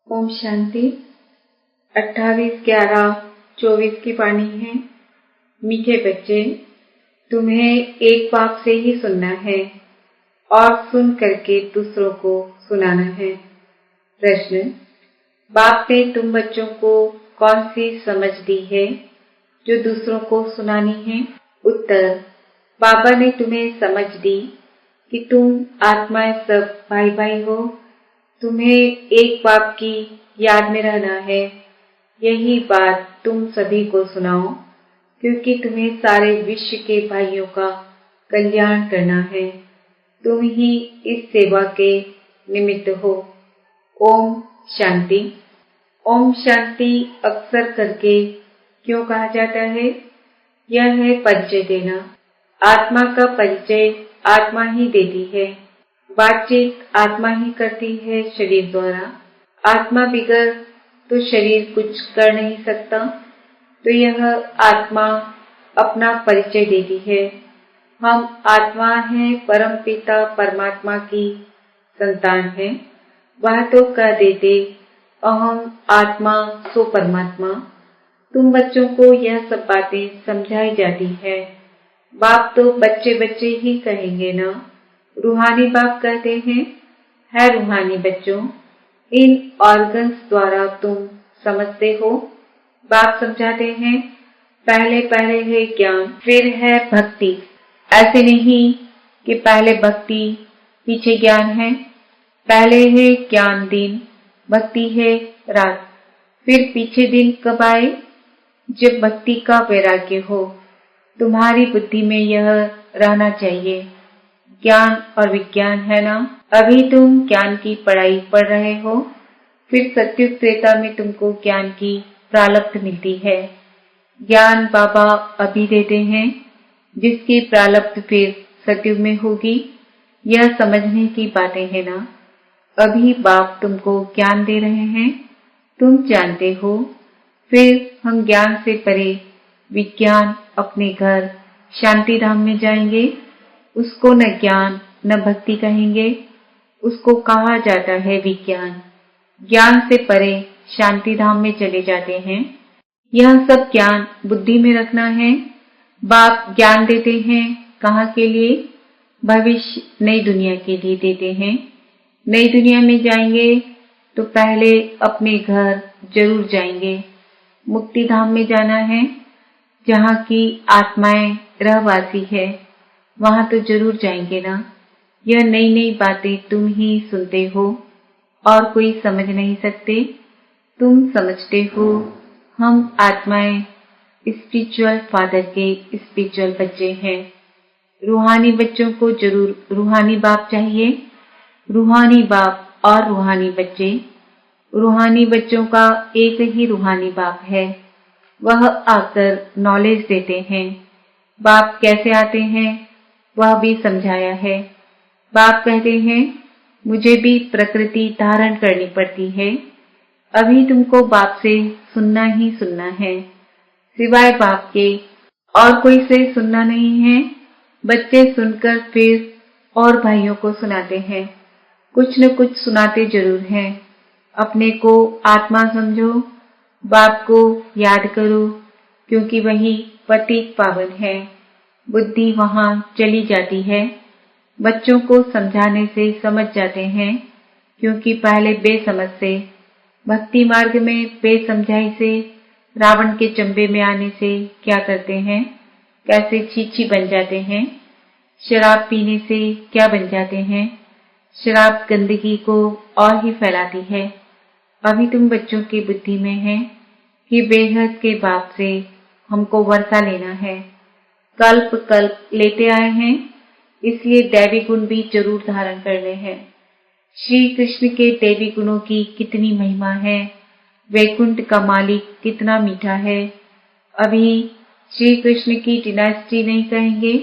ओम शांति। 28/11/24 की वाणी है। मीठे बच्चे, तुम्हें एक बाप से ही सुनना है और सुन करके दूसरों को सुनाना है। प्रश्न: बाप ने तुम बच्चों को कौन सी समझ दी है जो दूसरों को सुनानी है? उत्तर: बाबा ने तुम्हें समझ दी कि तुम आत्माएं सब भाई भाई हो। तुम्हें एक बाप की याद में रहना है। यही बात तुम सभी को सुनाओ, क्योंकि तुम्हें सारे विश्व के भाइयों का कल्याण करना है। तुम ही इस सेवा के निमित्त हो। ओम शांति। ओम शांति अक्सर करके क्यों कहा जाता है? यह है परिचय देना। आत्मा का परिचय आत्मा ही देती है। बातचीत आत्मा ही करती है शरीर द्वारा। आत्मा बिगर तो शरीर कुछ कर नहीं सकता। तो यह आत्मा अपना परिचय देती है। हम आत्मा हैं, परम पिता परमात्मा की संतान हैं। वह तो कह देते, अहम आत्मा सो परमात्मा। तुम बच्चों को यह सब बातें समझाई जाती है। बाप तो बच्चे बच्चे ही कहेंगे ना। रूहानी बाप कहते हैं, है रूहानी बच्चों, इन ऑर्गन्स द्वारा तुम समझते हो। बाप समझाते हैं, पहले पहले है ज्ञान, फिर है भक्ति। ऐसे नहीं कि पहले भक्ति पीछे ज्ञान है। पहले है ज्ञान दिन, भक्ति है रात। फिर पीछे दिन कब आए? जब भक्ति का वैराग्य हो। तुम्हारी बुद्धि में यह रहना चाहिए। ज्ञान और विज्ञान है ना। अभी तुम ज्ञान की पढ़ाई पढ़ रहे हो, फिर सत्युग त्रेता में तुमको ज्ञान की प्रालब्ध मिलती है। ज्ञान बाबा अभी देते हैं, जिसकी प्रालब्ध फिर सत्युग में होगी। यह समझने की बातें है ना। अभी बाप तुमको ज्ञान दे रहे हैं, तुम जानते हो। फिर हम ज्ञान से परे विज्ञान अपने घर शांति धाम में जाएंगे। उसको न ज्ञान न भक्ति कहेंगे, उसको कहा जाता है विज्ञान। ज्ञान से परे शांति धाम में चले जाते हैं। यह सब ज्ञान बुद्धि में रखना है। बाप ज्ञान देते हैं कहाँ के लिए? भविष्य नई दुनिया के लिए देते हैं। नई दुनिया में जाएंगे तो पहले अपने घर जरूर जाएंगे। मुक्ति धाम में जाना है, जहाँ की आत्माएं रहवासी है। वहां तो जरूर जाएंगे ना। यह नई नई बातें तुम ही सुनते हो और कोई समझ नहीं सकते। तुम समझते हो। हम आत्माएं स्पिरिचुअल फादर के स्पिरिचुअल बच्चे हैं। रूहानी बच्चों को जरूर रूहानी बाप चाहिए। रूहानी बाप और रूहानी बच्चे। रूहानी बच्चों का एक ही रूहानी बाप है। वह आकर नॉलेज देते हैं। बाप कैसे आते हैं वह भी समझाया है। बाप कहते हैं, मुझे भी प्रकृति धारण करनी पड़ती है। अभी तुमको बाप से सुनना ही सुनना है, सिवाय बाप के और कोई से सुनना नहीं है। बच्चे सुनकर फिर और भाइयों को सुनाते हैं। कुछ न कुछ सुनाते जरूर हैं। अपने को आत्मा समझो, बाप को याद करो, क्योंकि वही पतित पावन है। बुद्धि वहां चली जाती है। बच्चों को समझाने से समझ जाते हैं, क्योंकि पहले बेसमझ से, भक्ति मार्ग में बेसमझाई से, रावण के चंबे में आने से क्या करते हैं, कैसे छीछी बन जाते हैं। शराब पीने से क्या बन जाते हैं। शराब गंदगी को और ही फैलाती है। अभी तुम बच्चों की बुद्धि में है कि बेहद के बाप से हमको वर्षा लेना है। कल्प कल्प लेते आए हैं, इसलिए दैवी गुण भी जरूर धारण करने हैं। श्री कृष्ण के दैवी गुणों की कितनी महिमा है। वैकुंठ का मालिक कितना मीठा है। अभी श्री कृष्ण की डिनास्टी नहीं कहेंगे,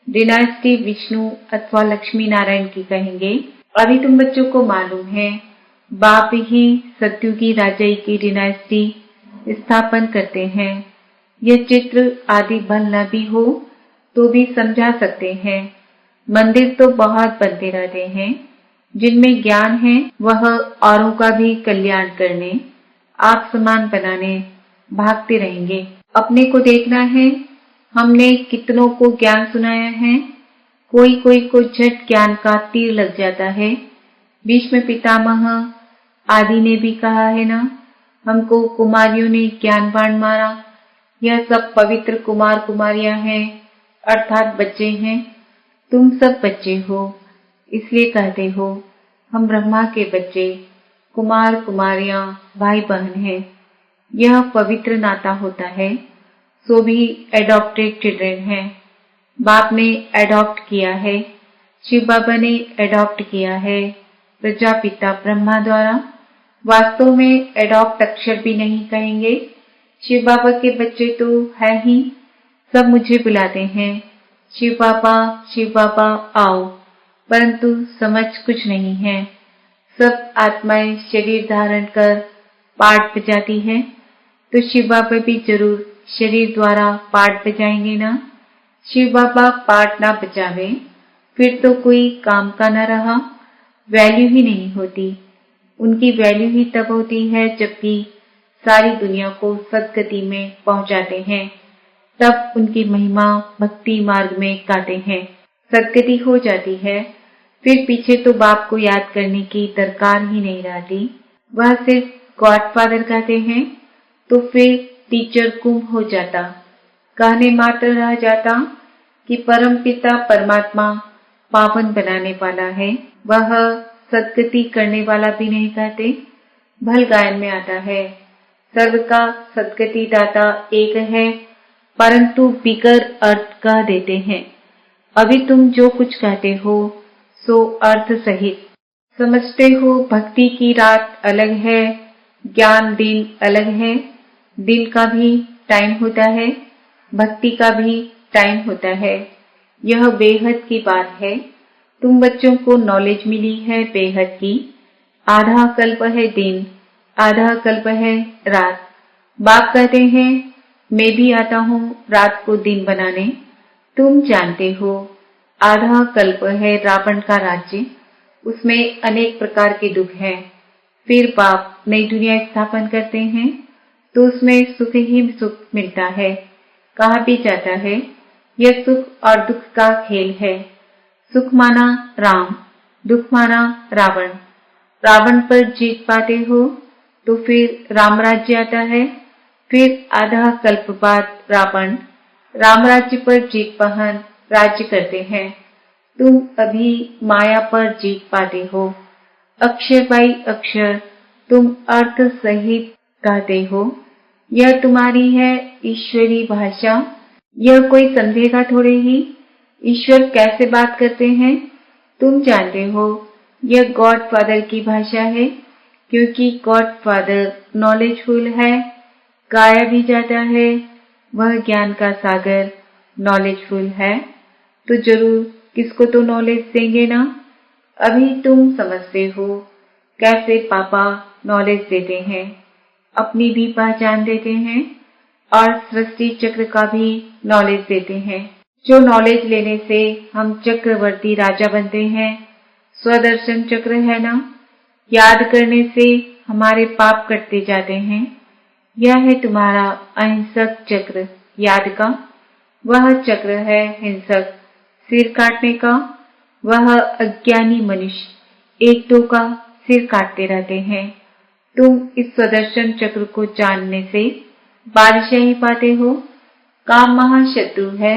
डिनास्टी विष्णु अथवा लक्ष्मी नारायण की कहेंगे। अभी तुम बच्चों को मालूम है, बाप ही सत्युगी राजाई की डिनास्टी स्थापन करते हैं। यह चित्र आदि भल न भी हो तो भी समझा सकते हैं। मंदिर तो बहुत बनते रहते हैं, जिनमें ज्ञान है वह औरों का भी कल्याण करने, आप समान बनाने भागते रहेंगे। अपने को देखना है, हमने कितनों को ज्ञान सुनाया है। कोई कोई को झट ज्ञान का तीर लग जाता है। भीष्म पितामह आदि ने भी कहा है ना, हमको कुमारियों ने ज्ञान बाण मारा। यह सब पवित्र कुमार कुमारियां हैं, अर्थात बच्चे हैं। तुम सब बच्चे हो, इसलिए कहते हो हम ब्रह्मा के बच्चे, कुमार कुमारियां भाई बहन हैं। यह पवित्र नाता होता है। सो भी एडॉप्टेड चिल्ड्रेन हैं। बाप ने एडॉप्ट किया है, शिव बाबा ने एडॉप्ट किया है प्रजापिता ब्रह्मा द्वारा। वास्तव में एडॉप्ट अक्षर भी नहीं कहेंगे। शिव बाबा के बच्चे तो है ही, सब मुझे बुलाते हैं, शिव बाबा आओ, परंतु समझ कुछ नहीं है। सब आत्माएं शरीर धारण कर पाठ बजाती है, तो शिव बाबा भी जरूर शरीर द्वारा पाठ बजाएंगे ना। शिव बाबा पाठ ना बजावे फिर तो कोई काम का न रहा, वैल्यू ही नहीं होती। उनकी वैल्यू ही तब होती है जबकि सारी दुनिया को सद्गति में पहुंचाते हैं, तब उनकी महिमा भक्ति मार्ग में गाते हैं। सद्गति हो जाती है, फिर पीछे तो बाप को याद करने की दरकार ही नहीं रहती। वह सिर्फ गॉडफादर कहते हैं, तो फिर टीचर गुम हो जाता। कहने मात्र रह जाता कि परम पिता परमात्मा पावन बनाने वाला है। वह सद्गति करने वाला भी नहीं कहते। भल गायन में आता है, सर्व का सद्गति दाता एक है, परंतु बिगर अर्थ कह देते हैं। अभी तुम जो कुछ कहते हो सो अर्थ सहित समझते हो। भक्ति की रात अलग है, ज्ञान दिन अलग है। दिन का भी टाइम होता है, भक्ति का भी टाइम होता है। यह बेहद की बात है। तुम बच्चों को नॉलेज मिली है बेहद की। आधा कल्प है दिन, आधा कल्प है रात। बाप कहते हैं मैं भी आता हूँ रात को दिन बनाने। तुम जानते हो आधा कल्प है रावण का राज्य, उसमें अनेक प्रकार के दुख हैं। फिर बाप नई दुनिया स्थापन करते हैं तो उसमें सुख ही सुख मिलता है। कहा भी जाता है यह सुख और दुख का खेल है। सुख माना राम, दुख माना रावण। रावण पर जीत पाते हो तो फिर राम राज्य आता है। फिर आधा कल्प बाद रावण राम राज्य पर जीत पहन राज्य करते हैं। तुम अभी माया पर जीत पाते हो। अक्षर बाई अक्षर तुम अर्थ सहित कहते हो। यह तुम्हारी है ईश्वरी भाषा। यह कोई समझेगा थोड़े ही। ईश्वर कैसे बात करते हैं तुम जानते हो। यह गॉड फादर की भाषा है, क्योंकि गॉड फादर नॉलेजफुल है। गाया भी जाता है वह ज्ञान का सागर नॉलेजफुल है, तो जरूर किसको तो नॉलेज देंगे ना। अभी तुम समझते हो कैसे पापा नॉलेज देते हैं, अपनी भी पहचान देते हैं और सृष्टि चक्र का भी नॉलेज देते हैं। जो नॉलेज लेने से हम चक्रवर्ती राजा बनते हैं, स्वदर्शन चक्र है ना। याद करने से हमारे पाप कटते जाते हैं। यह है तुम्हारा अहिंसक चक्र याद का। वह चक्र है हिंसक सिर काटने का। वह अज्ञानी मनुष्य एक दो का सिर काटते रहते हैं। तुम इस स्वदर्शन चक्र को जानने से बादशाही पाते हो। काम महाशत्रु है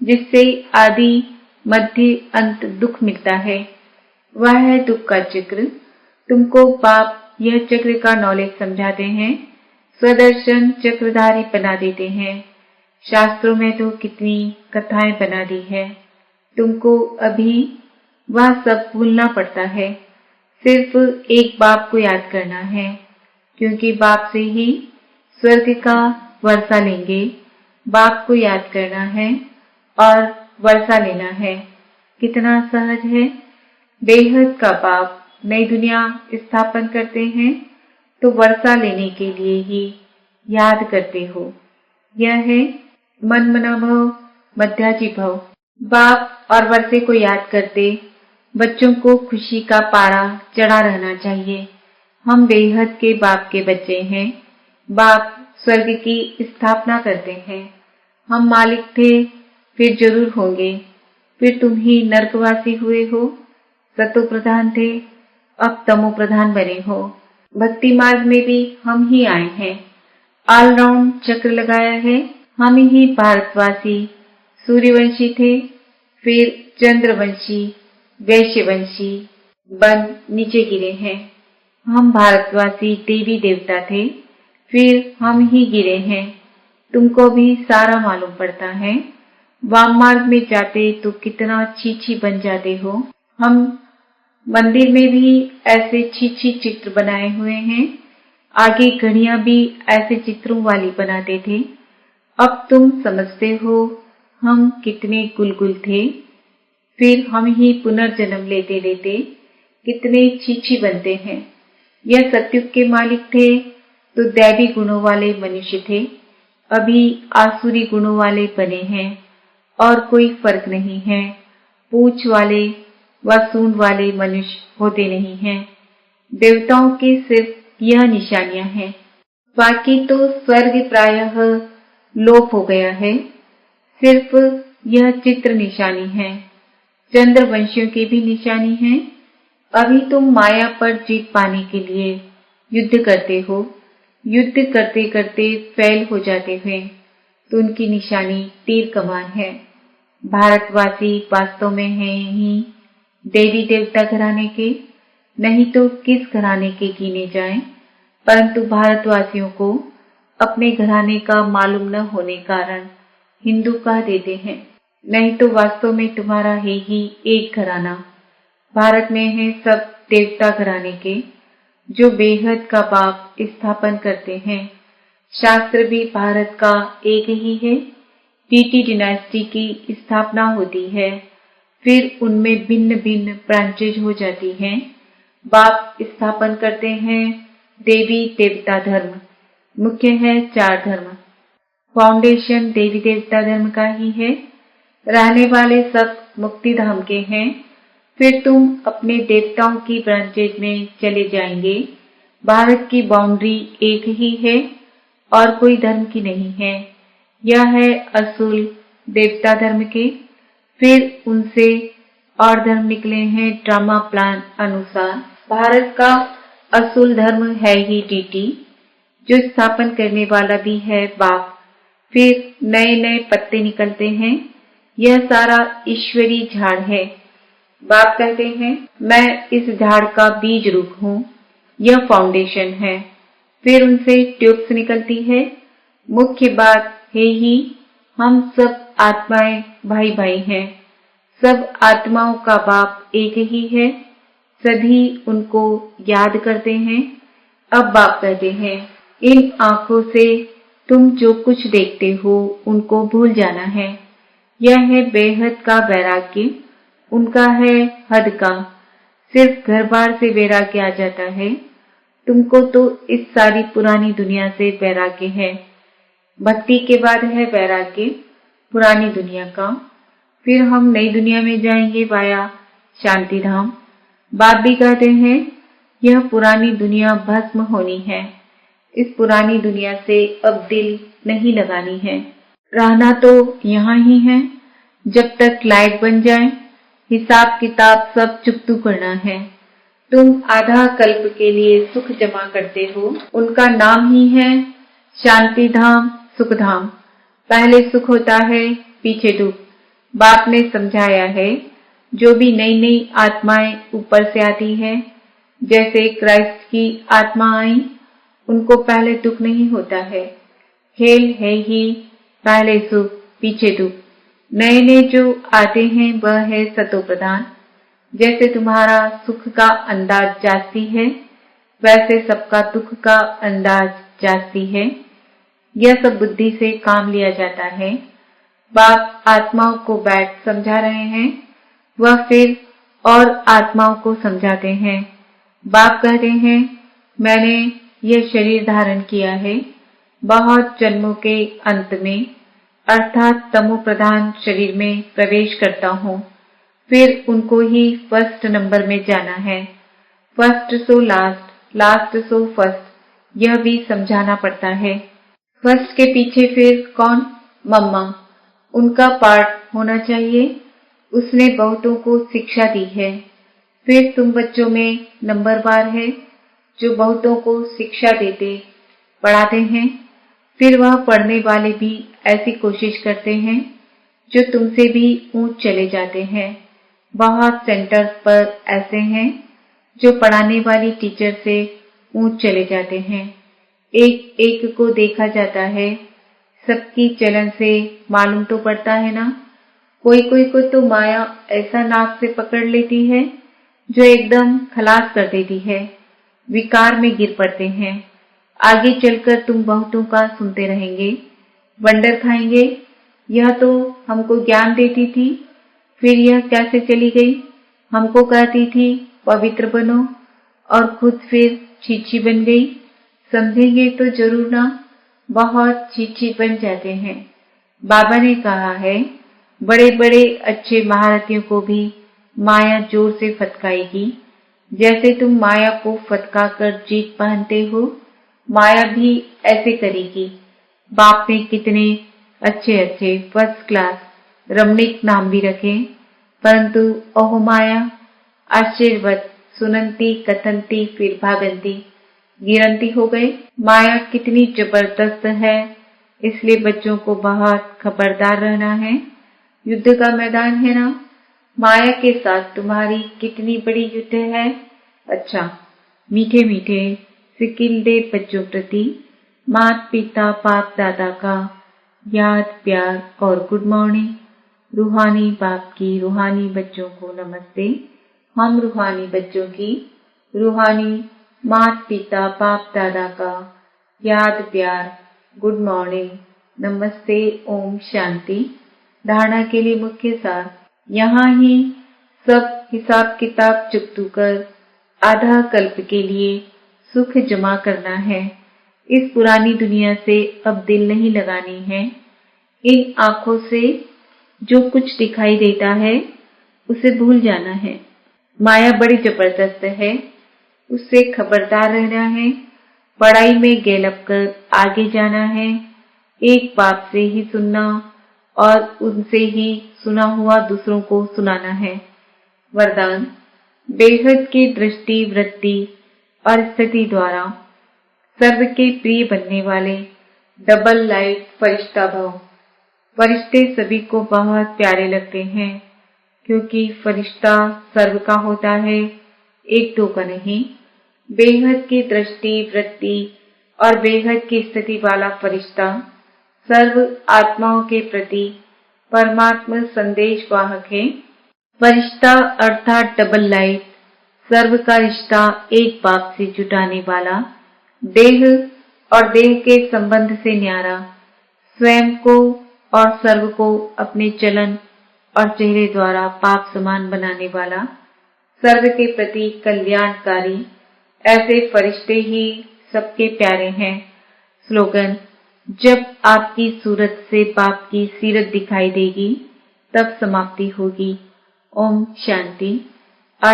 जिससे आदि मध्य अंत दुख मिलता है। वह है दुख का चक्र। तुमको बाप यह चक्र का नॉलेज समझाते हैं, स्वदर्शन चक्रधारी बना देते हैं। शास्त्रों में तो कितनी कथाएं बना दी है। तुमको अभी वह सब भूलना पड़ता है। सिर्फ एक बाप को याद करना है, क्योंकि बाप से ही स्वर्ग का वर्षा लेंगे। बाप को याद करना है और वर्षा लेना है। कितना सहज है। बेहद का बाप नई दुनिया स्थापन करते हैं तो वर्षा लेने के लिए ही याद करते हो। यह है मन मना भव मध्याजी भव। बाप और वर्षे को याद करते बच्चों को खुशी का पारा चढ़ा रहना चाहिए। हम बेहद के बाप के बच्चे हैं। बाप स्वर्ग की स्थापना करते हैं। हम मालिक थे, फिर जरूर होंगे, फिर तुम ही नरकवासी हुए हो। सतो प्रधान थे, अब तमो प्रधान बने हो। भक्ति मार्ग में भी हम ही आए हैं। ऑलराउंड चक्र लगाया है। हम ही भारतवासी सूर्यवंशी थे, फिर चंद्रवंशी, वैश्यवंशी बन नीचे गिरे हैं। हम भारतवासी देवी देवता थे, फिर हम ही गिरे हैं। तुमको भी सारा मालूम पड़ता है। वाम मार्ग में जाते तो कितना छीछी बन जाते हो। हम मंदिर में भी ऐसे छीछी चित्र बनाए हुए हैं। आगे घड़ियां भी ऐसे चित्रों वाली बनाते थे। अब तुम समझते हो हम कितने गुलगुल थे। फिर हम ही पुनर्जन्म लेते लेते कितने छीछी बनते हैं। यह सत्युग के मालिक थे तो दैवी गुणों वाले मनुष्य थे, अभी आसुरी गुणों वाले बने हैं और कोई फर्क नहीं है। पूंछ वाले व सूंड वाले मनुष्य होते नहीं हैं। देवताओं की सिर्फ यह निशानियां हैं, बाकी तो स्वर्ग प्रायः लोप हो गया है। सिर्फ यह चित्र निशानी है। चंद्रवंशियों की भी निशानी है। अभी तुम माया पर जीत पाने के लिए युद्ध करते हो। युद्ध करते करते फेल हो जाते हुए तो उनकी निशानी तीर कमान है। भारतवासी वास्तव में हैं ही देवी देवता घराने के, नहीं तो किस घराने के गिने जाएं। परंतु भारतवासियों को अपने घराने का मालूम न होने कारण हिंदू कह देते हैं, नहीं तो वास्तव में तुम्हारा है ही एक घराना। भारत में है सब देवता घराने के, जो बेहद का बाप स्थापन करते हैं। शास्त्र भी भारत का एक ही है। टीटी डिनास्टी की स्थापना होती है, फिर उनमें भिन्न भिन्न ब्रांचेज हो जाती हैं। बाप स्थापन करते हैं देवी देवता धर्म। मुख्य है 4 धर्म। फाउंडेशन देवी देवता धर्म का ही है। रहने वाले सब मुक्ति धाम के हैं। फिर तुम अपने देवताओं की ब्रांचेज में चले जाएंगे। भारत की बाउंड्री एक ही है और कोई धर्म की नहीं है। यह है असूल देवता धर्म के। फिर उनसे और धर्म निकले हैं ड्रामा प्लान अनुसार। भारत का असूल धर्म है ही टीटी, जो स्थापन करने वाला भी है बाप। फिर नए नए पत्ते निकलते हैं। यह सारा ईश्वरी झाड़ है। बाप कहते हैं मैं इस झाड़ का बीज रूप हूँ। यह फाउंडेशन है। फिर उनसे ट्यूब्स निकलती है। मुख्य बात है ही हम सब आत्माएं भाई भाई हैं। सब आत्माओं का बाप एक ही है। सभी उनको याद करते हैं। अब बाप कहते हैं इन आंखों से तुम जो कुछ देखते हो उनको भूल जाना है। यह है बेहद का वैराग्य। उनका है हद का। सिर्फ घर बार से वैराग्य आ जाता है। तुमको तो इस सारी पुरानी दुनिया से वैराग्य है। भक्ति के बाद है वैराग्य पुरानी दुनिया का। फिर हम नई दुनिया में जाएंगे वाया शांति धाम। बाप भी कहते हैं यह पुरानी दुनिया भस्म होनी है। इस पुरानी दुनिया से अब दिल नहीं लगानी है। रहना तो यहाँ ही है जब तक लायक बन जाए। हिसाब किताब सब चुकतू करना है। तुम आधा कल्प के लिए सुख जमा करते हो। उनका नाम ही है शांति धाम सुख धाम। पहले सुख होता है, पीछे दुख। बाप ने समझाया है जो भी नई नई आत्माएं ऊपर से आती है, जैसे क्राइस्ट की आत्मा आई, उनको पहले दुख नहीं होता है। खेल है ही पहले सुख पीछे दुख। नए नए जो आते हैं वह है सतो प्रधान। जैसे तुम्हारा सुख का अंदाज जास्ती है, वैसे सबका दुख का अंदाज जास्ती है। यह सब बुद्धि से काम लिया जाता है। बाप आत्माओं को बैठ समझा रहे हैं, वह फिर और आत्माओं को समझाते हैं। बाप कहते हैं मैंने यह शरीर धारण किया है बहुत जन्मों के अंत में, अर्थात तमो प्रधान शरीर में प्रवेश करता हूँ। फिर उनको ही फर्स्ट नंबर में जाना है। First so last, last so first, यह भी समझाना पड़ता है। फर्स्ट के पीछे फिर कौन? मम्मा, उनका पार्ट होना चाहिए। उसने बहुतों को शिक्षा दी है। फिर तुम बच्चों में नंबरवार है जो बहुतों को शिक्षा देते पढ़ाते हैं। फिर वह पढ़ने वाले भी ऐसी कोशिश करते हैं जो तुमसे भी ऊंच चले जाते हैं। बहुत सेंटर्स पर ऐसे हैं जो पढ़ाने वाली टीचर से ऊंच चले जाते हैं। एक एक को देखा जाता है, सबकी चलन से मालूम तो पड़ता है ना। कोई कोई को तो माया ऐसा नाक से पकड़ लेती है जो एकदम खलास कर देती है, विकार में गिर पड़ते हैं। आगे चलकर तुम बहुतों का सुनते रहेंगे, वंडर खाएंगे। यह तो हमको ज्ञान देती थी, फिर यह कैसे चली गई? हमको कहती थी पवित्र बनो और खुद फिर छीछी बन गई। समझेंगे तो जरूर ना, बहुत छीछी बन जाते हैं। बाबा ने कहा है, बड़े बड़े अच्छे महारथियों को भी माया जोर से फटकाएगी। जैसे तुम माया को फटका कर जीत पहनते हो, माया भी ऐसे करेगी। बाप ने कितने अच्छे अच्छे फर्स्ट क्लास रमणीक नाम भी रखे, परंतु ओह माया आश्चर्यवत सुनंती कथनती फिर भागंती गिरंती हो गए। माया कितनी जबरदस्त है, इसलिए बच्चों को बहुत खबरदार रहना है। युद्ध का मैदान है ना, माया के साथ तुम्हारी कितनी बड़ी युद्ध है। अच्छा, मीठे मीठे सिकिलदे बच्चों प्रति माता पिता बाप दादा का याद प्यार और गुड मॉर्निंग। रूहानी बाप की रूहानी बच्चों को नमस्ते। हम रूहानी बच्चों की रूहानी माता पिता बाप दादा का याद प्यार गुड मॉर्निंग नमस्ते। ओम शांति। धारणा के लिए मुख्य सार, यहाँ ही सब हिसाब किताब चुकतू कर आधा कल्प के लिए सुख जमा करना है। इस पुरानी दुनिया से अब दिल नहीं लगानी है। इन आंखों से जो कुछ दिखाई देता है उसे भूल जाना है। माया बड़ी जबरदस्त है, उससे खबरदार रहना है। पढ़ाई में गैलप कर आगे जाना है। एक बाप से ही सुनना और उनसे ही सुना हुआ दूसरों को सुनाना है। वरदान, बेहद की दृष्टि वृत्ति और स्थिति द्वारा सर्व के प्रिय बनने वाले डबल लाइट फरिश्ता भव। फरिश्ते सभी को बहुत प्यारे लगते हैं, क्योंकि फरिश्ता सर्व का होता है, एक दो का नहीं। बेहद की दृष्टि वृत्ति और बेहद की स्थिति वाला फरिश्ता सर्व आत्माओं के प्रति परमात्मा संदेश वाहक है। फरिश्ता अर्थात डबल लाइट, सर्व का रिश्ता एक बाप से जुटाने वाला, देह और देह के संबंध से न्यारा, स्वयं को और सर्व को अपने चलन और चेहरे द्वारा पाप समान बनाने वाला, सर्व के प्रति कल्याणकारी, ऐसे फरिश्ते ही सबके प्यारे हैं। स्लोगन, जब आपकी सूरत से बाप की सीरत दिखाई देगी तब समाप्ति होगी। ओम शांति। आज